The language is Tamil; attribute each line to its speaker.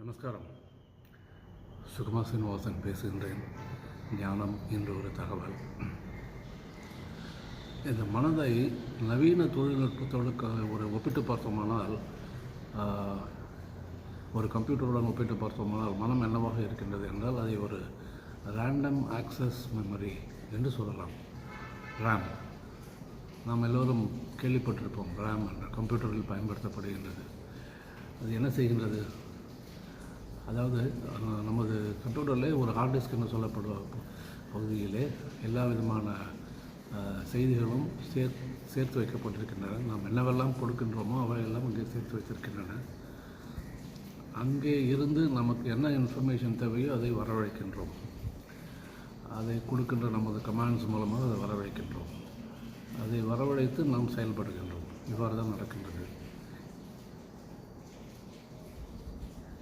Speaker 1: நமஸ்காரம். சுகுமா சீனிவாசன் பேசுகின்றேன். ஞானம் என்று ஒரு தகவல். இந்த மனதை நவீன தொழில்நுட்பத்தோடு ஒரு ஒப்பிட்டு பார்த்தோமானால், ஒரு கம்ப்யூட்டருடன் ஒப்பிட்டு பார்த்தோமானால் மனம் என்னவாக இருக்கின்றது என்றால் அதை ஒரு ரேண்டம் ஆக்சஸ் மெமரி என்று சொல்லலாம். ரேம் நாம் எல்லோரும் கேள்விப்பட்டிருப்போம். ரேம் என்ற கம்ப்யூட்டரில் பயன்படுத்தப்படுகின்றது. அது என்ன செய்கின்றது? அதாவது நமது கம்ப்யூட்டரில் ஒரு ஹார்ட் டிஸ்க் என்று சொல்லப்படும் பகுதியிலே எல்லா விதமான செய்திகளும் சேர்த்து வைக்கப்பட்டிருக்கின்றன. நாம் என்னவெல்லாம் கொடுக்கின்றோமோ அவையெல்லாம் அங்கே சேர்த்து வைத்திருக்கின்றன. அங்கே இருந்து நமக்கு என்ன இன்ஃபர்மேஷன் தேவையோ அதை வரவழைக்கின்றோம். அதை கொடுக்கின்ற நமது கமாண்ட்ஸ் மூலமாக அதை வரவழைக்கின்றோம். அதை வரவழைத்து நாம் செயல்படுகின்றோம். இவ்வாறு தான் நடக்கின்றது.